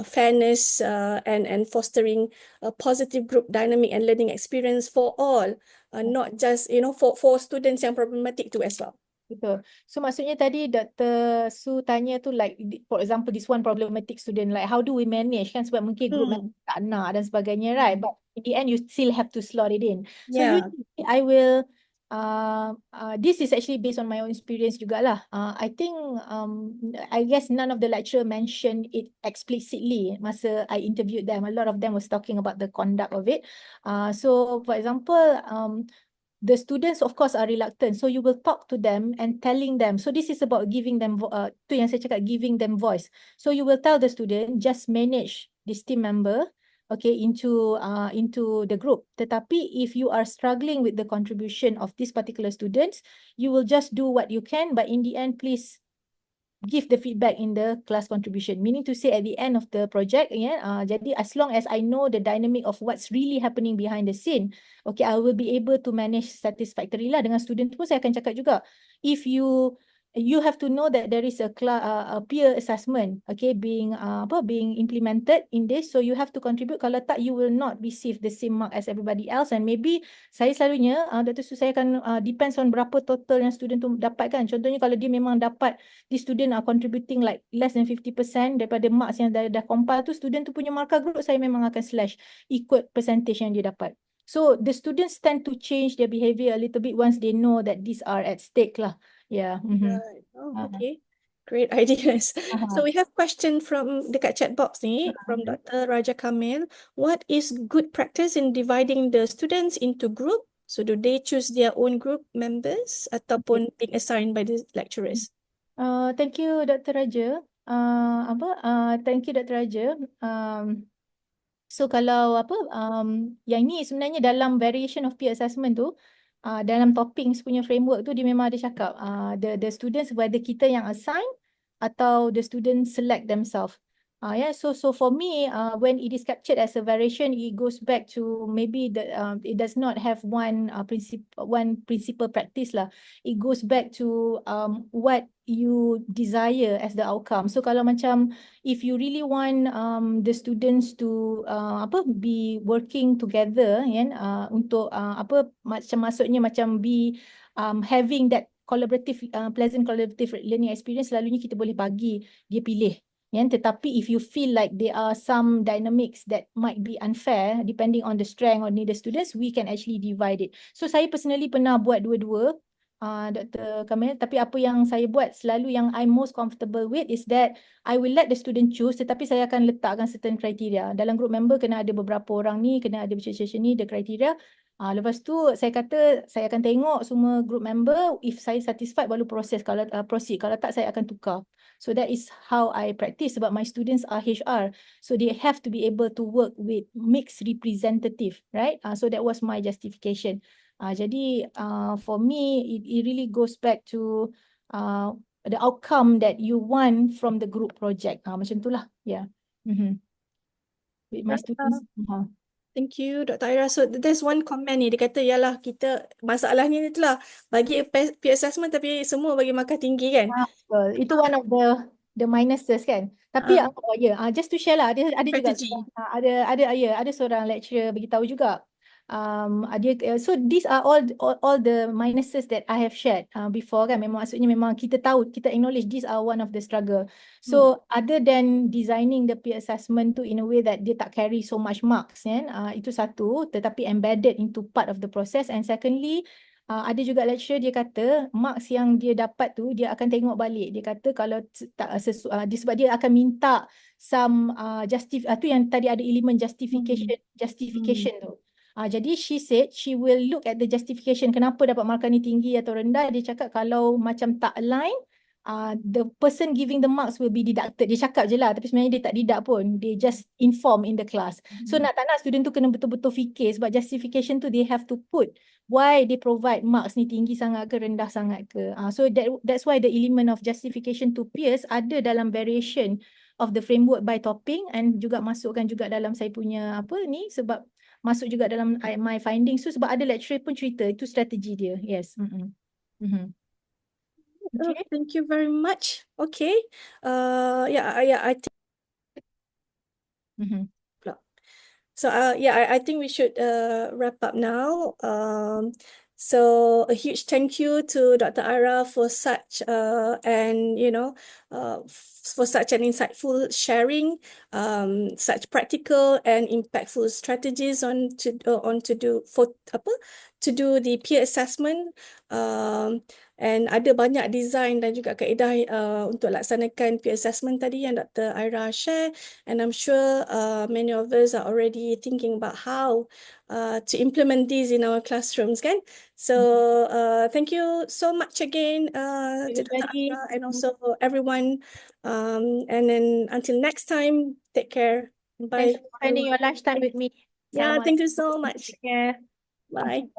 A: fairness and fostering a positive group dynamic and learning experience for all, not just for students yang problematic too as well.
B: Betul. So maksudnya tadi Dr. Su tanya tu like, for example, this one problematic student, like how do we manage kan, sebab mungkin group memang tak nak dan sebagainya, right? But in the end you still have to slot it in. So usually I will this is actually based on my own experience jugalah. I think I guess none of the lecturer mentioned it explicitly masa I interviewed them. A lot of them was talking about the conduct of it. So for example, the students of course are reluctant, so you will talk to them and telling them, so this is about giving them tu yang saya cakap, giving them voice. So you will tell the student, just manage this team member, okay, into the group. Tetapi if you are struggling with the contribution of these particular students, you will just do what you can, but in the end please give the feedback in the class contribution, meaning to say at the end of the project, jadi as long as I know the dynamic of what's really happening behind the scene, okay, I will be able to manage satisfactorily lah. Dengan student pun saya akan cakap juga, if you have to know that there is a peer assessment, okay, being implemented in this, so you have to contribute. Kalau tak, you will not receive the same mark as everybody else. And maybe saya selalunya Dr. Su, saya akan depends on berapa total yang student tu dapat kan. Contohnya kalau dia memang dapat, the student are contributing like less than 50% daripada marks yang dah compile tu, student tu punya markah group saya memang akan slash ikut percentage yang dia dapat. So the students tend to change their behavior a little bit once they know that these are at stake lah. Yeah.
A: Right. Oh, okay. Great ideas. So we have question from dekat chat box ni from Dr. Raja Kamil. What is good practice in dividing the students into group? So do they choose their own group members ataupun being assigned by the lecturers?
B: Thank you Dr. Raja. Thank you Dr. Raja. So kalau yang ni sebenarnya dalam variation of peer assessment tu, dalam toppings punya framework tu dia memang ada cakap the students, whether kita yang assign atau the students select themselves. So for me, when it is captured as a variation, it goes back to maybe it does not have one principal practice lah. It goes back to what you desire as the outcome. So kalau macam if you really want the students to be working together, untuk maksudnya macam be having that collaborative pleasant collaborative learning experience, selalunya kita boleh bagi dia pilih. Tetapi if you feel like there are some dynamics that might be unfair depending on the strength of the students, we can actually divide it. So saya personally pernah buat dua-dua, Dr. Kamil, tapi apa yang saya buat selalu yang I'm most comfortable with is that I will let the student choose, tetapi saya akan letakkan certain criteria. Dalam group member kena ada beberapa orang ni, kena ada macam ni, the criteria. Lepas tu saya kata saya akan tengok semua group member, if saya satisfied baru proses, kalau proceed, kalau tak saya akan tukar. So that is how I practice sebab my students are HR. So they have to be able to work with mixed representative, right? So that was my justification. Jadi for me, it really goes back to the outcome that you want from the group project. Macam itulah, yeah. With my students.
A: Thank you, Dr. Aira. So there's one comment ni, dia kata, yalah kita, masalahnya ni itulah, bagi peer assessment tapi semua bagi markah tinggi kan?
B: Betul. Itu one of the minuses kan. Tapi just to share lah, ada juga
A: Strategy.
B: ada seorang lecturer beritahu juga. So these are all the minuses that I have shared before kan. Maksudnya memang kita tahu, kita acknowledge these are one of the struggle. So other than designing the peer assessment tu in a way that dia tak carry so much marks kan, itu satu, tetapi embedded into part of the process. And secondly, ada juga lecturer dia kata marks yang dia dapat tu dia akan tengok balik. Dia kata kalau tak sebab dia akan minta some tu yang tadi ada elemen justification tu. Jadi she said she will look at the justification kenapa dapat markah ni tinggi atau rendah. Dia cakap kalau macam tak align, the person giving the marks will be deducted. Dia cakap je lah, tapi sebenarnya dia tak deduct pun. They just inform in the class. So nak tak nak student tu kena betul-betul fikir sebab justification tu they have to put why they provide marks ni tinggi sangat ke rendah sangat ke. So that's why the element of justification to peers ada dalam variation of the framework by topping, and juga masukkan juga dalam saya punya sebab masuk juga dalam my findings tu sebab ada lecturer pun cerita itu strategi dia. Yes.
A: Okay. Thank you very much. Okay. I think. So I think we should wrap up now. So a huge thank you to Dr. Aira for such for such an insightful sharing, such practical and impactful strategies to do the peer assessment, and ada banyak design dan juga kaedah untuk laksanakan peer assessment tadi yang Dr. Aira share, and I'm sure many of us are already thinking about how to implement these in our classrooms, kan? So thank you so much again to Dr. Aira and also everyone. And then until next time, take care. Bye.
B: Thanks for spending your lunchtime with me.
A: Yeah, thank you so much.
B: Take care.
A: Bye.